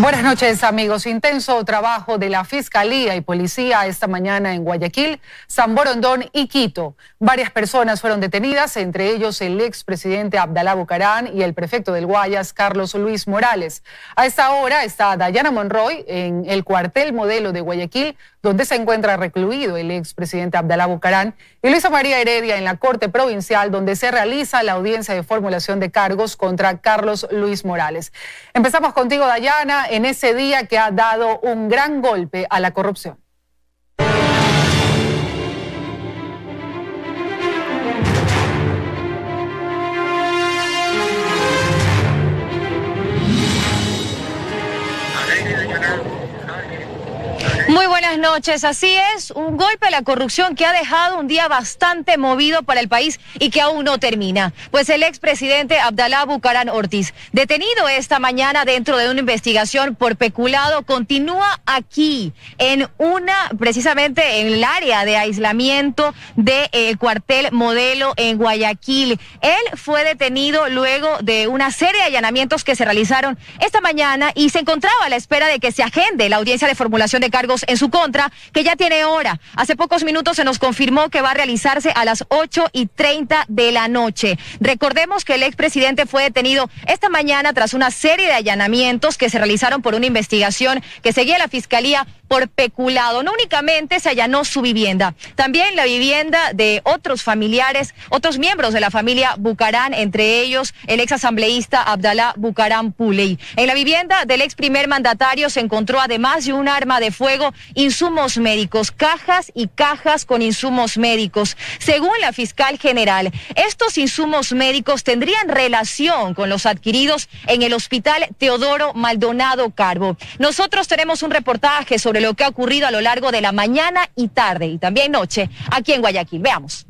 Buenas noches, amigos. Intenso trabajo de la Fiscalía y Policía esta mañana en Guayaquil, San Borondón y Quito. Varias personas fueron detenidas, entre ellos el expresidente Abdalá Bucaram y el prefecto del Guayas, Carlos Luis Morales. A esta hora está Dayana Monroy en el cuartel modelo de Guayaquil, donde se encuentra recluido el expresidente Abdalá Bucaram, y Luisa María Heredia en la Corte Provincial, donde se realiza la audiencia de formulación de cargos contra Carlos Luis Morales. Empezamos contigo, Dayana, en ese día que ha dado un gran golpe a la corrupción. Muy buenas noches, así es, un golpe a la corrupción que ha dejado un día bastante movido para el país y que aún no termina. Pues el expresidente Abdalá Bucaram Ortiz, detenido esta mañana dentro de una investigación por peculado, continúa aquí, precisamente en el área de aislamiento del cuartel modelo en Guayaquil. Él fue detenido luego de una serie de allanamientos que se realizaron esta mañana y se encontraba a la espera de que se agende la audiencia de formulación de cargos en su contra, que ya tiene hora. Hace pocos minutos se nos confirmó que va a realizarse a las 8:30 de la noche. Recordemos que el expresidente fue detenido esta mañana tras una serie de allanamientos que se realizaron por una investigación que seguía la Fiscalía por peculado. No únicamente se allanó su vivienda, también la vivienda de otros familiares, otros miembros de la familia Bucaram, entre ellos el ex asambleísta Abdalá Bucaram Puley. En la vivienda del ex primer mandatario se encontró, además de un arma de fuego, insumos médicos, cajas y cajas con insumos médicos. Según la fiscal general, estos insumos médicos tendrían relación con los adquiridos en el hospital Teodoro Maldonado Carbo. Nosotros tenemos un reportaje sobre lo que ha ocurrido a lo largo de la mañana y tarde y también noche aquí en Guayaquil. Veamos.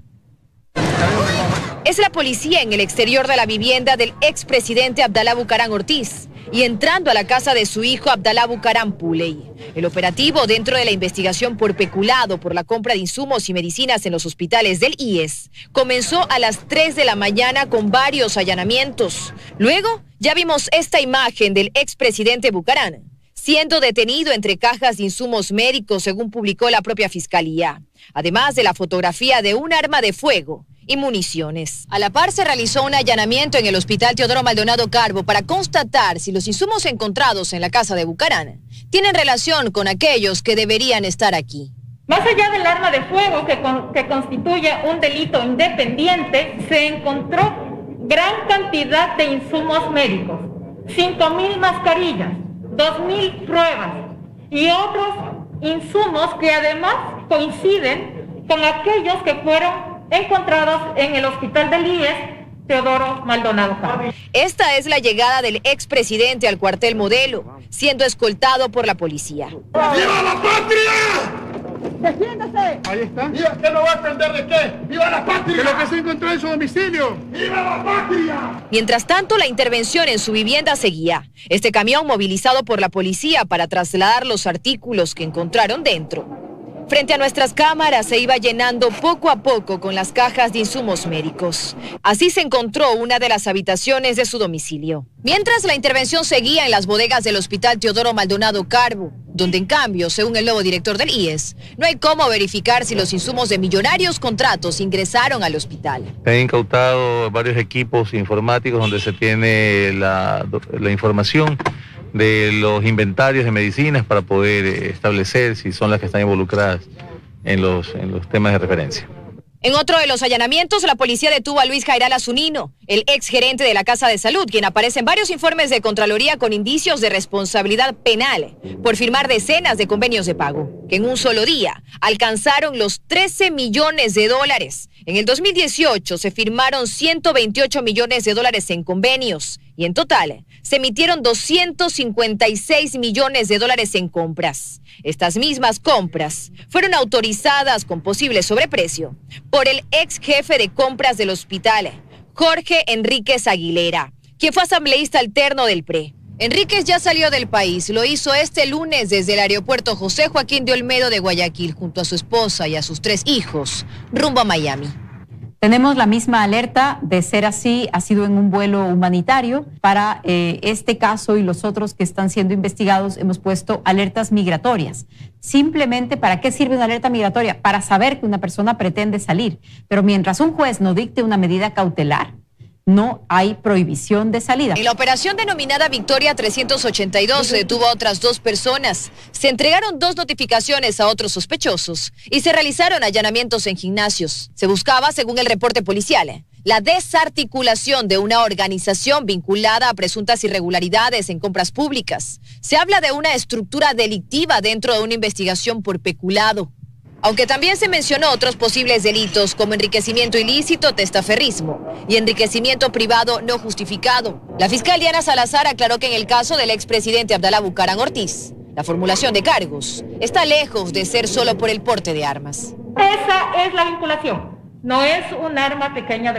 Es la policía en el exterior de la vivienda del expresidente Abdalá Bucaram Ortiz y entrando a la casa de su hijo Abdalá Bucaram Puley. El operativo dentro de la investigación por peculado por la compra de insumos y medicinas en los hospitales del IES comenzó a las 3 de la mañana con varios allanamientos. Luego ya vimos esta imagen del expresidente Bucaram siendo detenido entre cajas de insumos médicos, según publicó la propia Fiscalía, además de la fotografía de un arma de fuego y municiones. A la par se realizó un allanamiento en el hospital Teodoro Maldonado Carbo para constatar si los insumos encontrados en la casa de Bucaram tienen relación con aquellos que deberían estar aquí. Más allá del arma de fuego que constituye un delito independiente, se encontró gran cantidad de insumos médicos, 5.000 mascarillas, 2.000 pruebas y otros insumos que además coinciden con aquellos que fueron encontrados en el hospital del IES Teodoro Maldonado Carbo. Esta es la llegada del expresidente al cuartel modelo, siendo escoltado por la policía. ¡Viva la patria! ¡Defiéndase! Ahí está. ¿Qué no va a entender de qué? ¡Viva la patria! ¿De lo que se encontró en su domicilio? ¡Viva la patria! Mientras tanto, la intervención en su vivienda seguía. Este camión movilizado por la policía para trasladar los artículos que encontraron dentro. Frente a nuestras cámaras se iba llenando poco a poco con las cajas de insumos médicos. Así se encontró una de las habitaciones de su domicilio. Mientras la intervención seguía en las bodegas del hospital Teodoro Maldonado Carbo, donde en cambio, según el nuevo director del IES, no hay cómo verificar si los insumos de millonarios contratos ingresaron al hospital. Se han incautado varios equipos informáticos donde se tiene la información de los inventarios de medicinas para poder establecer si son las que están involucradas en los temas de referencia. En otro de los allanamientos, la policía detuvo a Luis Jairal Zunino, el ex gerente de la Casa de Salud, quien aparece en varios informes de Contraloría con indicios de responsabilidad penal por firmar decenas de convenios de pago, que en un solo día alcanzaron los 13 millones de dólares. En el 2018 se firmaron 128 millones de dólares en convenios y en total se emitieron 256 millones de dólares en compras. Estas mismas compras fueron autorizadas con posible sobreprecio por el ex jefe de compras del hospital, Jorge Enríquez Aguilera, quien fue asambleísta alterno del PRE. Enríquez ya salió del país, lo hizo este lunes desde el aeropuerto José Joaquín de Olmedo de Guayaquil junto a su esposa y a sus 3 hijos, rumbo a Miami. Tenemos la misma alerta. De ser así, ha sido en un vuelo humanitario. Para este caso y los otros que están siendo investigados, hemos puesto alertas migratorias. Simplemente, ¿para qué sirve una alerta migratoria? Para saber que una persona pretende salir. Pero mientras un juez no dicte una medida cautelar, no hay prohibición de salida. En la operación denominada Victoria 382 se detuvo a otras 2 personas. Se entregaron 2 notificaciones a otros sospechosos y se realizaron allanamientos en gimnasios. Se buscaba, según el reporte policial, la desarticulación de una organización vinculada a presuntas irregularidades en compras públicas. Se habla de una estructura delictiva dentro de una investigación por peculado. Aunque también se mencionó otros posibles delitos como enriquecimiento ilícito, testaferrismo y enriquecimiento privado no justificado. La fiscal Diana Salazar aclaró que en el caso del expresidente Abdalá Bucaram Ortiz, la formulación de cargos está lejos de ser solo por el porte de armas. Esa es la vinculación. No es un arma pequeña,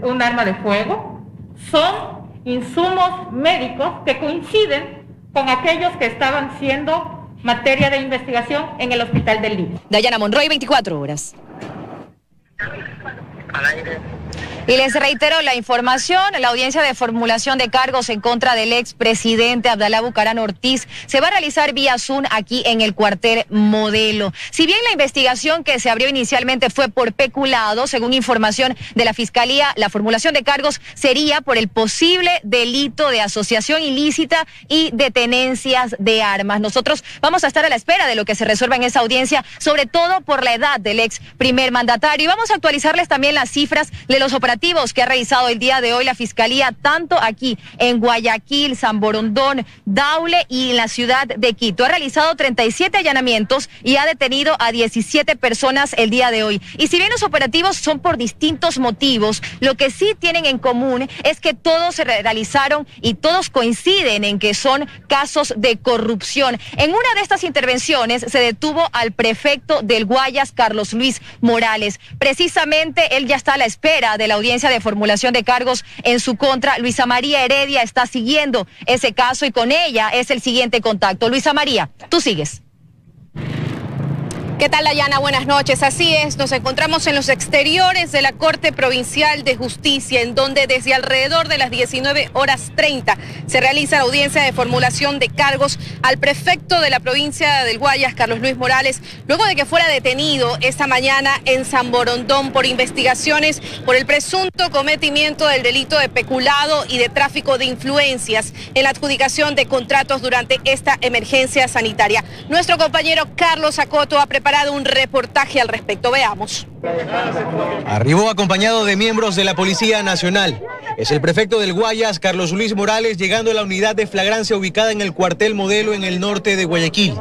un arma de fuego. Son insumos médicos que coinciden con aquellos que estaban siendo materia de investigación en el Hospital del Lima. Dayana Monroy, 24 horas. Y les reitero la información, la audiencia de formulación de cargos en contra del expresidente Abdalá Bucaram Ortiz se va a realizar vía Zoom aquí en el cuartel Modelo. Si bien la investigación que se abrió inicialmente fue por peculado, según información de la Fiscalía, la formulación de cargos sería por el posible delito de asociación ilícita y de tenencias de armas. Nosotros vamos a estar a la espera de lo que se resuelva en esa audiencia, sobre todo por la edad del ex primer mandatario. Y vamos a actualizarles también las cifras de los operativos que ha realizado el día de hoy la Fiscalía, tanto aquí en Guayaquil, San Borondón, Daule y en la ciudad de Quito. Ha realizado 37 allanamientos y ha detenido a 17 personas el día de hoy. Y si bien los operativos son por distintos motivos, lo que sí tienen en común es que todos se realizaron y todos coinciden en que son casos de corrupción. En una de estas intervenciones se detuvo al prefecto del Guayas, Carlos Luis Morales. Precisamente él ya está a la espera de la audiencia de formulación de cargos en su contra. Luisa María Heredia está siguiendo ese caso y con ella es el siguiente contacto. Luisa María, tú sigues. ¿Qué tal, Dayana? Buenas noches. Así es, nos encontramos en los exteriores de la Corte Provincial de Justicia, en donde desde alrededor de las 19:30 se realiza la audiencia de formulación de cargos al prefecto de la provincia del Guayas, Carlos Luis Morales, luego de que fuera detenido esta mañana en San Borondón por investigaciones por el presunto cometimiento del delito de peculado y de tráfico de influencias en la adjudicación de contratos durante esta emergencia sanitaria. Nuestro compañero Carlos Acoto ha preparado un reportaje al respecto. Veamos. Arribó acompañado de miembros de la Policía Nacional. Es el prefecto del Guayas, Carlos Luis Morales, llegando a la unidad de flagrancia ubicada en el cuartel Modelo en el norte de Guayaquil.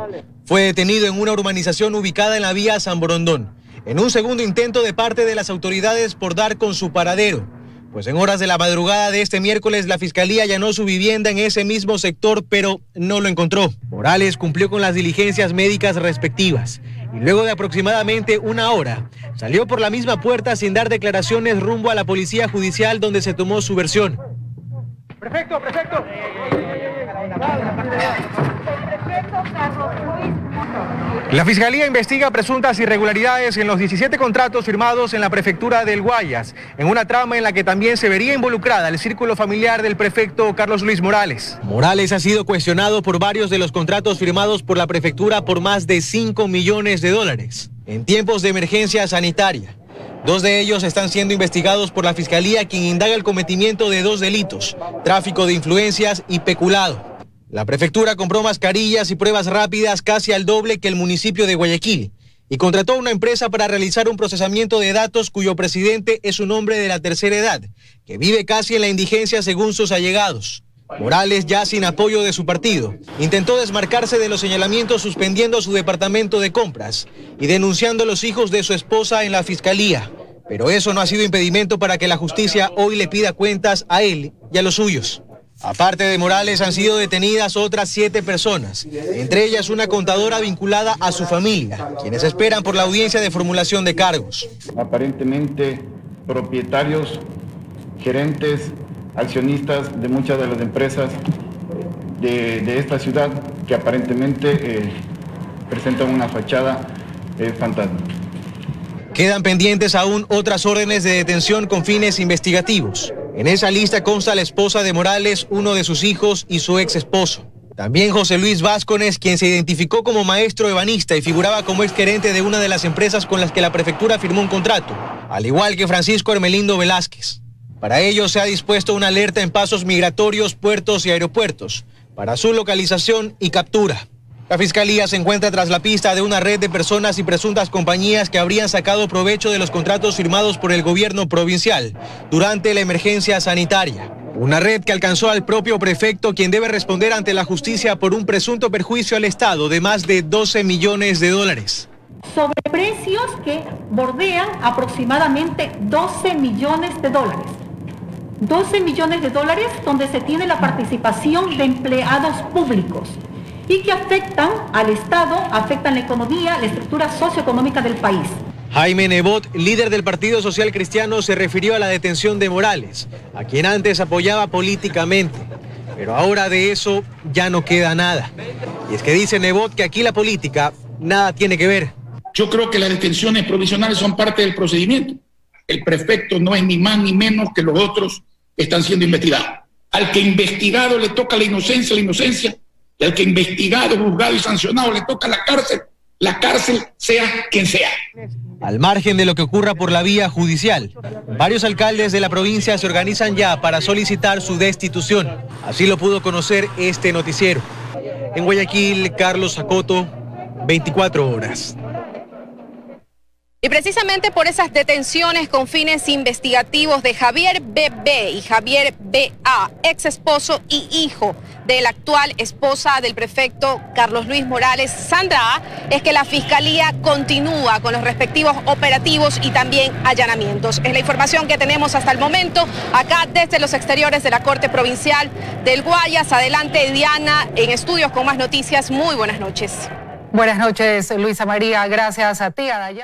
Fue detenido en una urbanización ubicada en la vía San Borondón, en un segundo intento de parte de las autoridades por dar con su paradero. Pues en horas de la madrugada de este miércoles la Fiscalía allanó su vivienda en ese mismo sector, pero no lo encontró. Morales cumplió con las diligencias médicas respectivas y luego de aproximadamente una hora salió por la misma puerta sin dar declaraciones rumbo a la Policía Judicial, donde se tomó su versión. Prefecto. La Fiscalía investiga presuntas irregularidades en los 17 contratos firmados en la prefectura del Guayas, en una trama en la que también se vería involucrada el círculo familiar del prefecto Carlos Luis Morales. Morales ha sido cuestionado por varios de los contratos firmados por la prefectura por más de $5 millones en tiempos de emergencia sanitaria. 2 de ellos están siendo investigados por la Fiscalía, quien indaga el cometimiento de 2 delitos, tráfico de influencias y peculado. La prefectura compró mascarillas y pruebas rápidas casi al doble que el municipio de Guayaquil y contrató a una empresa para realizar un procesamiento de datos cuyo presidente es un hombre de la tercera edad, que vive casi en la indigencia según sus allegados. Morales, ya sin apoyo de su partido, intentó desmarcarse de los señalamientos suspendiendo su departamento de compras y denunciando a los hijos de su esposa en la Fiscalía. Pero eso no ha sido impedimento para que la justicia hoy le pida cuentas a él y a los suyos. Aparte de Morales, han sido detenidas otras 7 personas, entre ellas una contadora vinculada a su familia, quienes esperan por la audiencia de formulación de cargos. Aparentemente propietarios, gerentes, accionistas de muchas de las empresas de esta ciudad que aparentemente presentan una fachada fantasma. Quedan pendientes aún otras órdenes de detención con fines investigativos. En esa lista consta la esposa de Morales, uno de sus hijos y su ex esposo. También José Luis Vázquez, quien se identificó como maestro ebanista y figuraba como exgerente de una de las empresas con las que la prefectura firmó un contrato, al igual que Francisco Hermelindo Velázquez. Para ello se ha dispuesto una alerta en pasos migratorios, puertos y aeropuertos, para su localización y captura. La Fiscalía se encuentra tras la pista de una red de personas y presuntas compañías que habrían sacado provecho de los contratos firmados por el gobierno provincial durante la emergencia sanitaria. Una red que alcanzó al propio prefecto, quien debe responder ante la justicia por un presunto perjuicio al Estado de más de 12 millones de dólares. Sobre precios que bordean aproximadamente 12 millones de dólares. 12 millones de dólares donde se tiene la participación de empleados públicos y que afectan al Estado, afectan la economía, la estructura socioeconómica del país. Jaime Nebot, líder del Partido Social Cristiano, se refirió a la detención de Morales, a quien antes apoyaba políticamente. Pero ahora de eso ya no queda nada. Y es que dice Nebot que aquí la política nada tiene que ver. Yo creo que las detenciones provisionales son parte del procedimiento. El prefecto no es ni más ni menos que los otros que están siendo investigados. Al que investigado le toca la inocencia, y al que investigado, juzgado y sancionado le toca la cárcel sea quien sea. Al margen de lo que ocurra por la vía judicial, varios alcaldes de la provincia se organizan ya para solicitar su destitución. Así lo pudo conocer este noticiero. En Guayaquil, Carlos Zacoto, 24 horas. Y precisamente por esas detenciones con fines investigativos de Javier B.B. y Javier B.A., ex esposo y hijo de la actual esposa del prefecto Carlos Luis Morales, Sandra A., es que la Fiscalía continúa con los respectivos operativos y también allanamientos. Es la información que tenemos hasta el momento, acá desde los exteriores de la Corte Provincial del Guayas. Adelante, Diana, en estudios con más noticias. Muy buenas noches. Buenas noches, Luisa María. Gracias a ti, Adaya.